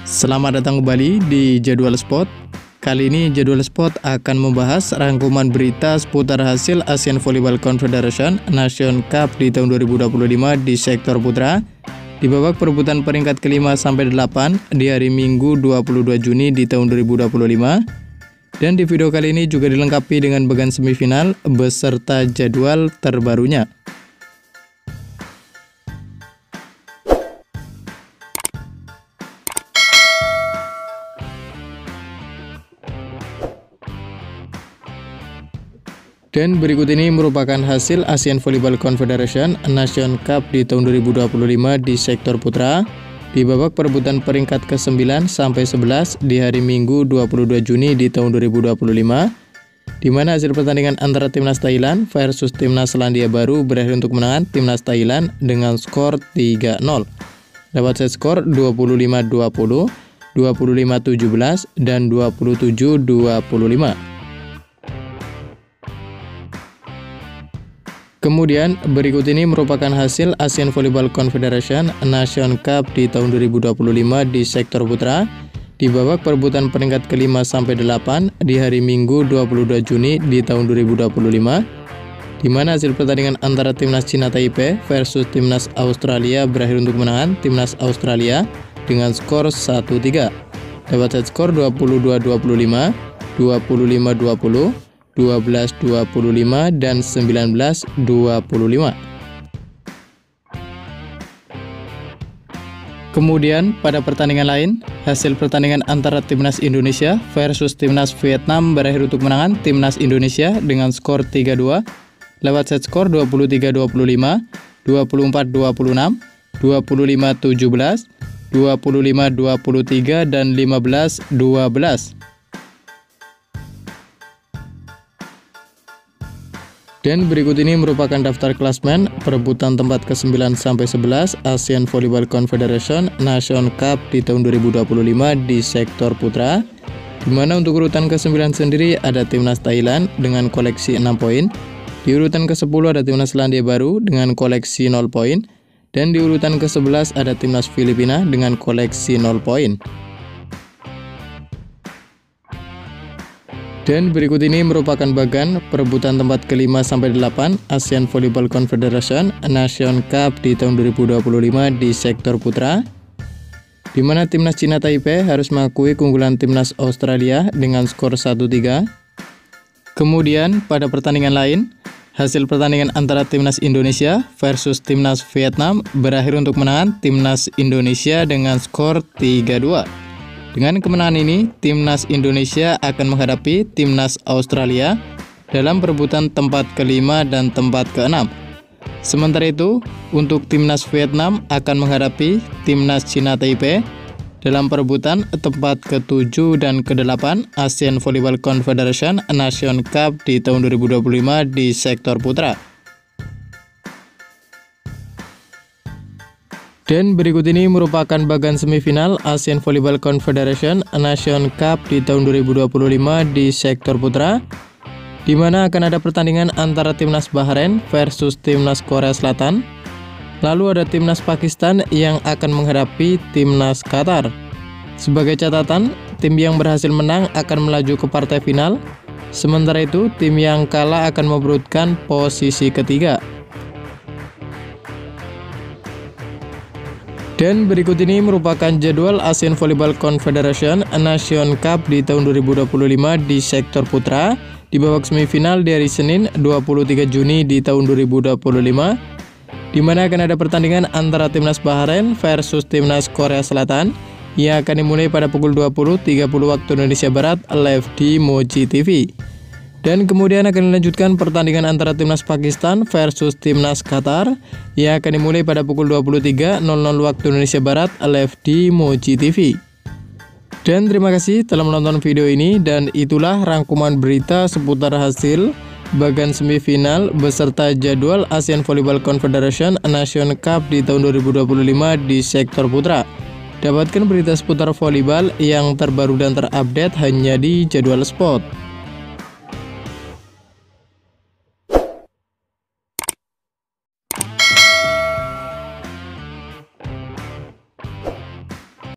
Selamat datang kembali di Jadwal Sport. Kali ini Jadwal Sport akan membahas rangkuman berita seputar hasil Asian Volleyball Confederation Nation Cup di tahun 2025 di sektor putra di babak perebutan peringkat ke-5 sampai 8 di hari Minggu 22 Juni di tahun 2025. Dan di video kali ini juga dilengkapi dengan bagian semifinal beserta jadwal terbarunya. Dan berikut ini merupakan hasil Asian Volleyball Confederation Nation Cup di tahun 2025 di sektor putra di babak perebutan peringkat ke-9 sampai 11 di hari Minggu 22 Juni di tahun 2025, di mana hasil pertandingan antara timnas Thailand versus timnas Selandia Baru berakhir untuk kemenangan timnas Thailand dengan skor 3-0 lewat set skor 25-20, 25-17, dan 27-25. Kemudian berikut ini merupakan hasil Asian Volleyball Confederation Nation Cup di tahun 2025 di sektor putra di babak perebutan peringkat ke-5 sampai 8 di hari Minggu 22 Juni di tahun 2025, di mana hasil pertandingan antara timnas Cina Taipei versus timnas Australia berakhir untuk kemenangan timnas Australia dengan skor 1-3 lewat set skor 22-25, 25-20, 12-25, dan 19-25. Kemudian pada pertandingan lain, hasil pertandingan antara timnas Indonesia versus timnas Vietnam berakhir untuk kemenangan timnas Indonesia dengan skor 3-2 lewat set skor 23-25, 24-26, 25-17, 25-23, dan 15-12. Dan berikut ini merupakan daftar klasmen perebutan tempat ke-9 sampai 11 Asian Volleyball Confederation Nation Cup di tahun 2025 di sektor putra, di mana untuk urutan ke-9 sendiri ada timnas Thailand dengan koleksi 6 poin, di urutan ke-10 ada timnas Selandia Baru dengan koleksi 0 poin, dan di urutan ke-11 ada timnas Filipina dengan koleksi 0 poin. Dan berikut ini merupakan bagan perebutan tempat ke-5 sampai 8 Asian Volleyball Confederation Nation Cup di tahun 2025 di sektor putra, di mana timnas Cina Taipei harus mengakui keunggulan timnas Australia dengan skor 1-3. Kemudian pada pertandingan lain, hasil pertandingan antara timnas Indonesia versus timnas Vietnam berakhir untuk kemenangan timnas Indonesia dengan skor 3-2. Dengan kemenangan ini, timnas Indonesia akan menghadapi timnas Australia dalam perebutan tempat ke-5 dan tempat ke-6. Sementara itu, untuk timnas Vietnam akan menghadapi timnas Cina Taipei dalam perebutan tempat ke-7 dan ke-8 Asian Volleyball Confederation Nation Cup di tahun 2025 di sektor putra. Dan berikut ini merupakan bagan semifinal Asian Volleyball Confederation Nation Cup di tahun 2025 di sektor putra, di mana akan ada pertandingan antara timnas Bahrain versus timnas Korea Selatan. Lalu ada timnas Pakistan yang akan menghadapi timnas Qatar. Sebagai catatan, tim yang berhasil menang akan melaju ke partai final, sementara itu tim yang kalah akan memperebutkan posisi ketiga. Dan berikut ini merupakan jadwal Asian Volleyball Confederation Nation Cup di tahun 2025 di sektor putra di babak semifinal di hari Senin 23 Juni di tahun 2025, di mana akan ada pertandingan antara timnas Bahrain versus timnas Korea Selatan yang akan dimulai pada pukul 20.30 waktu Indonesia Barat live di Moji TV. Dan kemudian akan dilanjutkan pertandingan antara timnas Pakistan versus timnas Qatar yang akan dimulai pada pukul 23.00 waktu Indonesia Barat live di Moji TV. Dan terima kasih telah menonton video ini, dan itulah rangkuman berita seputar hasil bagan semifinal beserta jadwal Asian Volleyball Confederation Nation Cup di tahun 2025 di sektor putra. Dapatkan berita seputar volleyball yang terbaru dan terupdate hanya di Jadwal Sport.